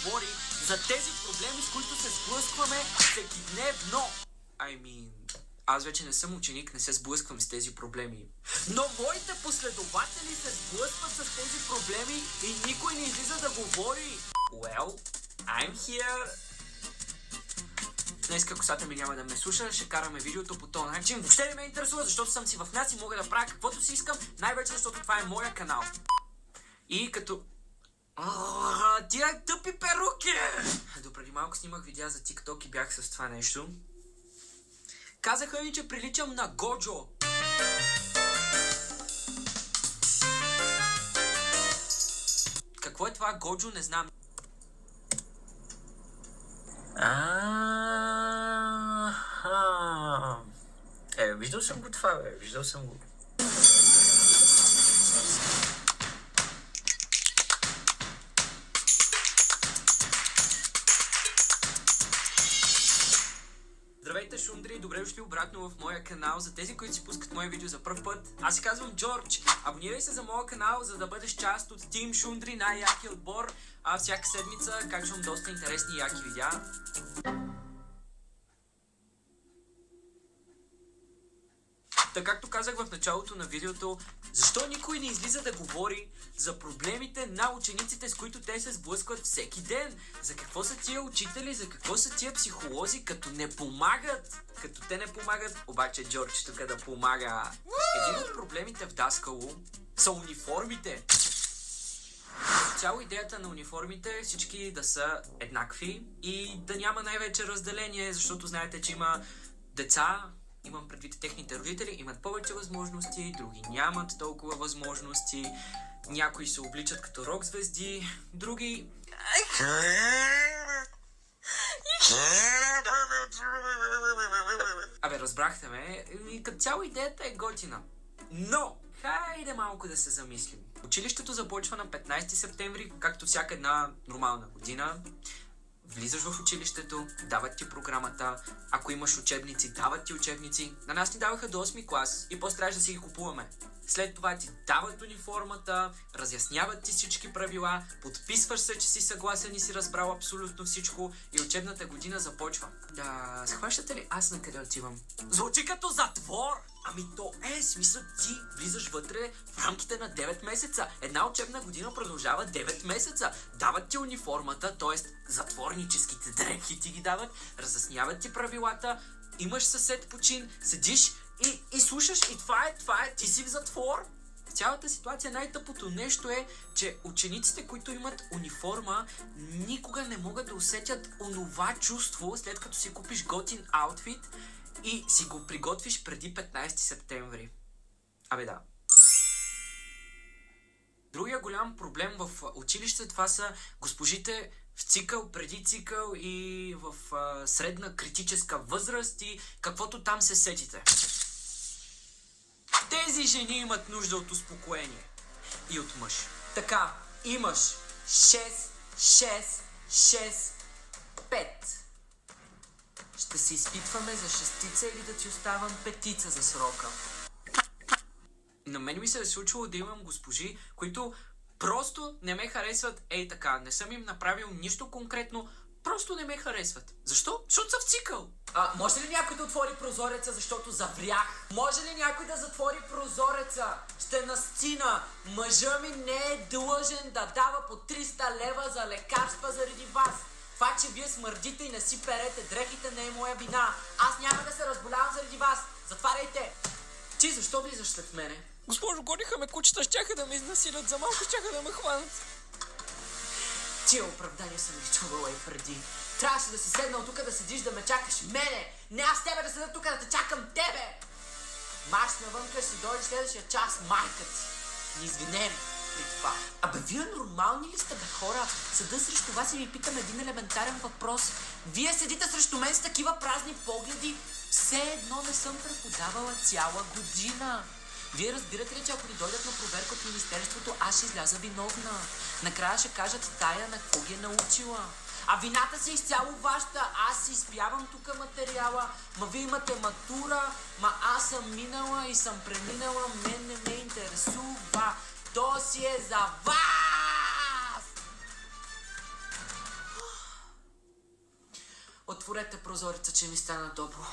говори за тези проблеми, с които се сблъскваме всекидневно. Аз вече не съм ученик, не се сблъсквам с тези проблеми. Но моите последователи се сблъскват с тези проблеми и никой не излиза да говори. Well, I'm here. Днеска косата ми няма да ме слуша, ще караме видеото по този начин. Въобще не ме интересува, защото съм си в нас и мога да правя каквото си искам, най-вече защото това е моя канал. И като... тия тъпи перуки! Допреди малко снимах видеа за TikTok и бях с това нещо. Казаха ми, че приличам на Годжо. Какво е това Годжо, не знам. Виждал съм го това, виждал съм го. Здравейте, шундри, добре дошли обратно в моя канал. За тези, които си пускат мои видео за пръв път, аз се казвам Джордж. Абонирай се за моя канал, за да бъдеш част от Team Шундри, най-яки отбор. Всяка седмица качвам доста интересни и яки видеа. Така както казах в началото на видеото, защо никой не излиза да говори за проблемите на учениците, с които те се сблъскват всеки ден? За какво са тия учители, за какво са тия психолози, като не помагат? Като те не помагат, обаче Джордж тук да помага. Един от проблемите в Даскало са униформите. Цяло идеята на униформите е всички да са еднакви и да няма най-вече разделение, защото знаете, че има деца, имам предвид техните родители, имат повече възможности, други нямат толкова възможности, някои се обличат като рок звезди, други... Разбрахте ме, и като цяло идеята е готина. Но, хайде малко да се замислим. Училището започва на 15 септември, както всяка една нормална година. Влизаш в училището, дават ти програмата, ако имаш учебници, дават ти учебници. На нас ни даваха до 8 клас и после трябваше да си ги купуваме. След това ти дават униформата, разясняват ти всички правила, подписваш се, че си съгласен и си разбрал абсолютно всичко и учебната година започва. Схващате ли аз на къде отивам? Звучи като затвор! То смисъл, ти влизаш вътре в рамките на 9 месеца. Една учебна година продължава 9 месеца. Дават ти униформата, т.е. затворническите дрехи ти ги дават, разясняват ти правилата, имаш съсед почин, седиш и слушаш и това е, ти си в затвор. В цялата ситуация най-тъпото нещо е, че учениците, които имат униформа, никога не могат да усетят онова чувство, след като си купиш готин аутфит и си го приготвиш преди 15 септември. Да. Другия голям проблем в училище, това са госпожите в цикъл, преди цикъл и в средна критическа възраст и каквото там се сетите. Тези жени имат нужда от успокоение и от мъж. Така, имаш 5. Ще се изпитваме за шестица или да ти оставам петица за срока. На мен ми се е случвало да имам госпожи, които просто не ме харесват така. Не съм им направил нищо конкретно, просто не ме харесват. Защо? Защото са в цикъл. Може ли някой да отвори прозореца, защото заврях? Може ли някой да затвори прозореца? Ще настина. Мъжа ми не е длъжен да дава по 300 лева за лекарства заради вас. Това, че вие смърдите и не си перете дрехите, не е моя вина. Аз няма да се разболявам заради вас. Затваряйте! Ти защо влизаш след мене? Госпожо, гониха ме кучета, щяха да ме изнасилят, за малко щяха да ме хванат. Тия оправдания съм ги чувала и преди. Трябваше да си седнал тук да седиш да ме чакаш мене. Не аз тебе да седа тук да те чакам тебе. Марш навънка, ще дойде следващия час майка ти. Неизвинен при това. Вие нормални ли сте, хора? Съда срещу вас и ви питам един елементарен въпрос. Вие седите срещу мен с такива празни погледи. Все едно не съм преподавала цяла година. Вие разбирате ли, че ако ни дойдат на проверка от министерството, аз ще изляза виновна. Накрая ще кажат тая на какво ги е научила. Вината си изцяло вашата. Аз си изпявам тук материала. Вие имате матура. Аз съм минала и съм преминала. Мен не ме интересува. То си е за вас! отворете прозореца, че ми стана добро.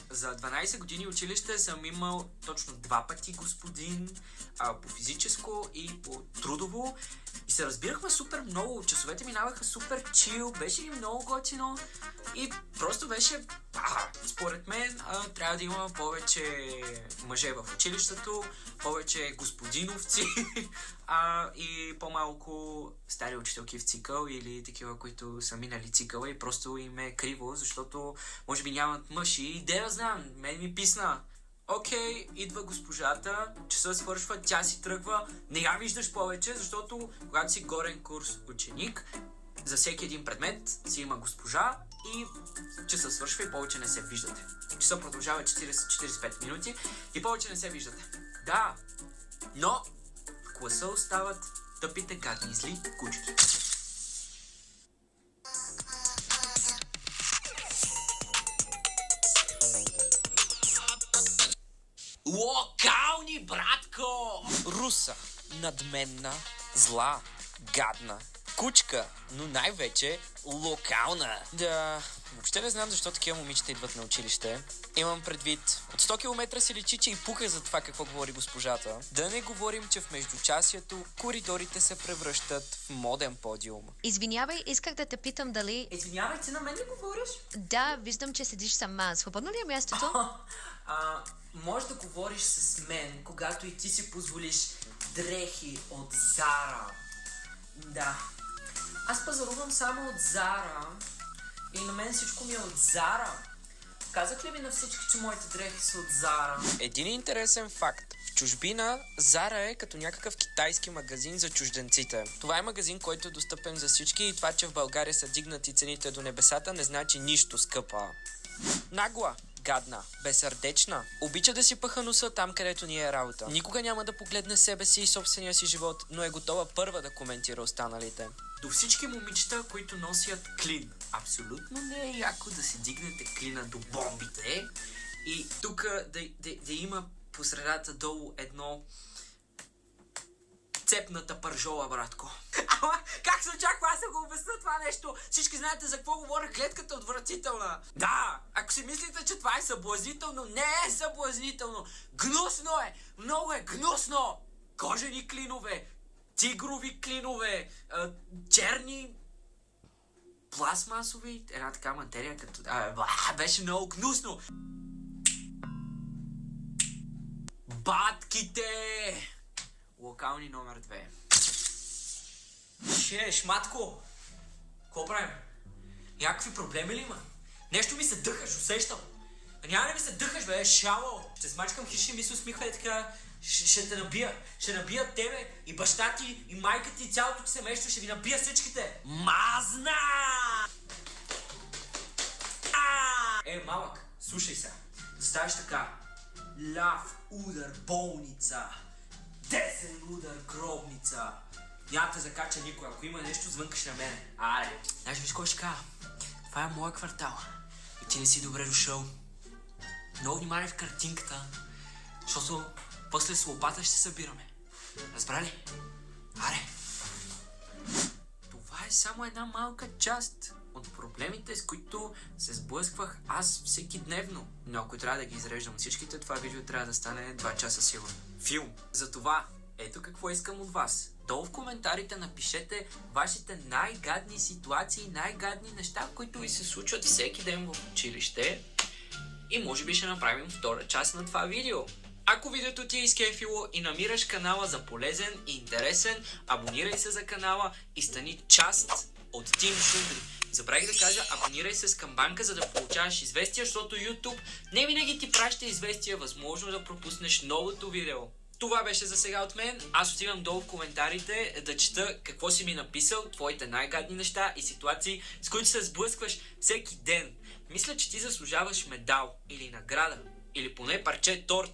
За 12 години училище съм имал точно 2 пъти господин по физическо и по трудово. И се разбирахме супер много. Часовете минаваха супер чил, беше ли много готино. И просто беше, според мен, трябва да има повече мъже в училището, повече господиновци и по-малко стари учителки в цикъл или такива, които са минали цикъла и просто им е криво, защото може би нямат мъж. И де да знам, мен ми писна. Окей, идва госпожата, часа свършва, тя си тръгва, не я виждаш повече, защото когато си горен курс ученик, за всеки един предмет си има госпожа и часа свършва и повече не се виждате. Часа продължава 40-45 минути и повече не се виждате. Да, но в класа остават тъпите, гадни, зли кучки. Локални, братко! Руса, надменна, зла, гадна, кучка, но най-вече локална. Да, въобще не знам защо такива момичета идват на училище. Имам предвид, от 100 км се личи, че и пука за това какво говори госпожата. Да не говорим, че в междучасието коридорите се превръщат в моден подиум. Извинявай, исках да те питам дали... Извинявай, ти на мен ли говориш? Да, виждам, че седиш сама. Свободно ли е мястото? Може да говориш с мен, когато и ти си позволиш дрехи от Зара. Да. Аз пазарувам само от Зара и на мен всичко ми е от Зара. Казах ли ви на всички, че моите дрехи са от Зара? Един интересен факт. В чужбина Зара е като някакъв китайски магазин за чужденците. Това е магазин, който е достъпен за всички и това, че в България са дигнати цените до небесата, не значи нищо, скъпа. Нагла, гадна, безсърдечна, обича да си пъха носа там, където ни е работа. Никога няма да погледне себе си и собствения си живот, но е готова първа да коментира останалите. До всички момичета, които носят клин. Абсолютно не е яко да си дигнете клина до бомбите и тук да има по средата долу едно цепната пържола, братко. Ама, как се очаква аз да го обясня това нещо? Всички знаете за какво говоря, гледката е отвратителна. Да, ако си мислите, че това е съблазнително, не е съблазнително. Гнусно е, много е гнусно. Кожени клинове, тигрови клинове, черни, пластмасови, една така материя, като... беше много гнусно. Батките! Локални номер 2. Шматко! Какво правим? Някакви проблеми ли има? Нещо ми се дъхаш, усещам. Няма ли ми се дъхаш, бе, шало? Ще смачкам хищни ми се усмихва и така... Ще те набия. Ще набия тебе и баща ти, и майка ти, и цялото ти семейство. Ще ви набия всичките. Мазна! Малък, слушай сега. Заставиш така. Ляв удар болница. Десен удар гробница. Няма те закача никой. Ако има нещо, звънкаш на мене. Аре. Знаеш, виж кой ще кажа? Това е моя квартал. И ти не си добре дошъл. Много внимание в картинката. Защото после с лопата ще се събираме. Разбрали? Аре! Това е само една малка част от проблемите, с които се сблъсквах аз всеки дневно. Но ако трябва да ги изреждам всичките, това видео трябва да стане 2 часа сигурно. Филм. Затова, ето какво искам от вас. Долу в коментарите напишете вашите най-гадни ситуации, най-гадни неща, които ви се случват всеки ден в училище. И може би ще направим втора част на това видео. Ако видеото ти е изкефило и намираш канала за полезен и интересен, абонирай се за канала и стани част от Team Шундри. Забравих да кажа, абонирай се с камбанка, за да получаваш известия, защото YouTube не винаги ти праща известия, възможно да пропуснеш новото видео. Това беше за сега от мен. Аз отивам долу в коментарите да чета какво си ми написал, твоите най-гадни неща и ситуации, с които се сблъскваш всеки ден. Мисля, че ти заслужаваш медал или награда, или поне парче торта.